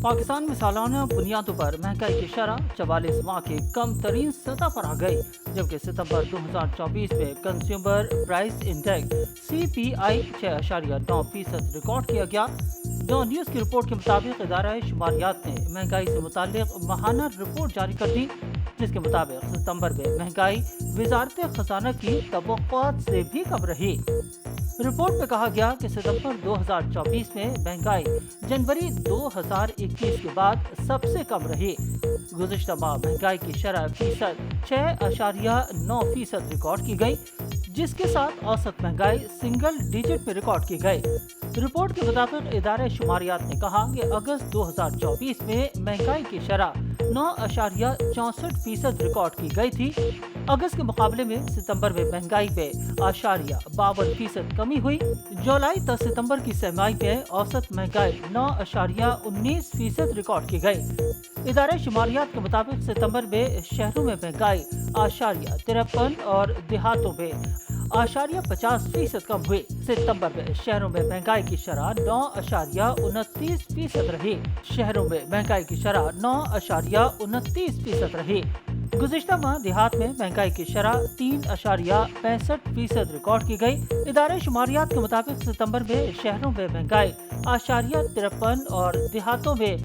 पाकिस्तान में सालाना बुनियादों पर महंगाई की शरह 44 माह की कम तरीन सतह पर आ गई, जबकि सितंबर 2024 में consumer price index CPI 6.9% record किया गया। डॉ न्यूज़ की रिपोर्ट के मुताबिक इदारा शुमारियात ने महंगाई से मुतालिक माहाना रिपोर्ट जारी कर दी, जिसके मुताबिक सितंबर में महंगाई वजारत खजाना की तवक्कुआत से भी कम रही। रिपोर्ट में कहा गया कि सितंबर 2024 में महंगाई जनवरी 2021 के बाद सबसे कम रही। गुज़िश्ता माह महंगाई की शरह फीसद 6.9% रिकॉर्ड की गई, जिसके साथ औसत महंगाई सिंगल डिजिट में रिकॉर्ड की गई। रिपोर्ट के मुताबिक इदारे शुमारियात ने कहा कि अगस्त 2024 में महंगाई की शरह 9.64% रिकॉर्ड की गई थी। अगस्त के मुकाबले में सितंबर में महंगाई में 52% कमी हुई। जुलाई 10 सितंबर की सहमाई में औसत महंगाई 9.19% रिकॉर्ड की गई। इदारे शुमारियात के मुताबिक सितंबर में शहरों में महंगाई 53 और देहातों में 50% कम हुई। सितंबर में शहरों में महंगाई की शरह 9.29% रही। शहरों में महंगाई की शरह 9.29% रही। गुज़िश्ता माह देहात में महंगाई की शरह 3.65% रिकॉर्ड की गई। इदारे शुमारियात के मुताबिक सितंबर में शहरों में महंगाई 53 और देहातों में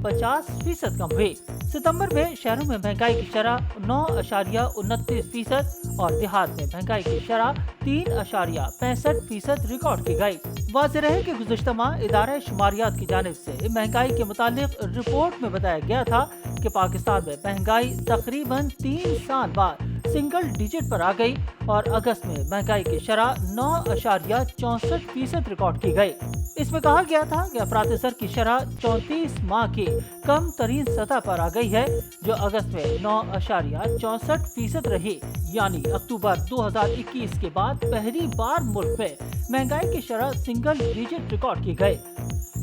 50% कम हुई। सितंबर में शहरों में महंगाई की शरह 9.29% और देहात में महंगाई की शरह 3.65% रिकॉर्ड की गई। वाज़ेह रहे कि गुज़िश्ता माह इदारे शुमारियात की जानिब से महंगाई के मुतालिक रिपोर्ट में बताया गया था कि पाकिस्तान में महंगाई तकरीबन 3 साल बाद सिंगल डिजिट पर आ गई और अगस्त में महंगाई की शरह 9.64% रिकॉर्ड की गई। इसमें कहा गया था कि अफराद सर की शरह 34 माह की कम तरीन सतह पर आ गई है, जो अगस्त में 9.64% रही। यानी अक्टूबर 2021 के बाद पहली बार मुल्क में महंगाई की शरह सिंगल डिजिट रिकॉर्ड की गई।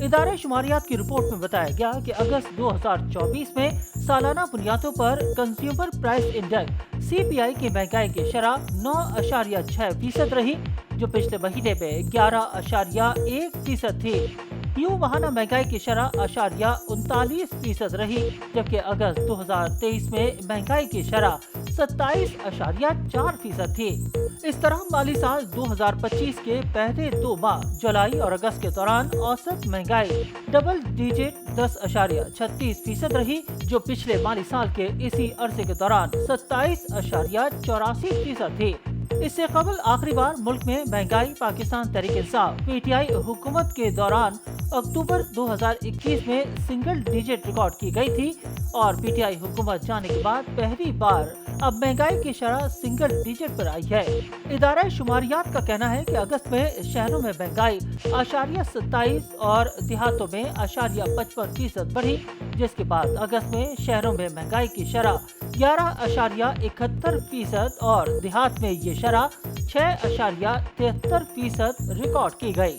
इदारे शुमारियात की रिपोर्ट में बताया गया कि अगस्त 2024 में सालाना बुनियादों पर कंज्यूमर प्राइस इंडेक्स CPI की महंगाई की शरह 9.6% रही, जो पिछले महीने में 11.1% थी। यूं माहाना महंगाई की शरह 39% रही, जबकि अगस्त 2023 में महंगाई की शरह 27.4% थी। इस तरह माली साल 2025 के पहले 2 माह जुलाई और अगस्त के दौरान औसत महंगाई डबल डिजिट 10.36% रही, जो पिछले माली साल के इसी अरसे के दौरान 27.84% थी। इससे कबल आखिरी बार मुल्क में महंगाई पाकिस्तान तहरीक-ए-इंसाफ PTI हुकूमत के दौरान अक्टूबर 2021 में सिंगल डिजिट रिकॉर्ड की गई थी और PTI हुकूमत जाने के बाद पहली बार अब महंगाई की शरह सिंगल डिजिट पर आई है। इदारा शुमारियात का कहना है कि अगस्त में शहरों में महंगाई 27% और देहातों में 55% बढ़ी, जिसके बाद अगस्त में शहरों में महंगाई की शरह 11.71% और देहात में ये शरह 6.73% रिकॉर्ड की गई।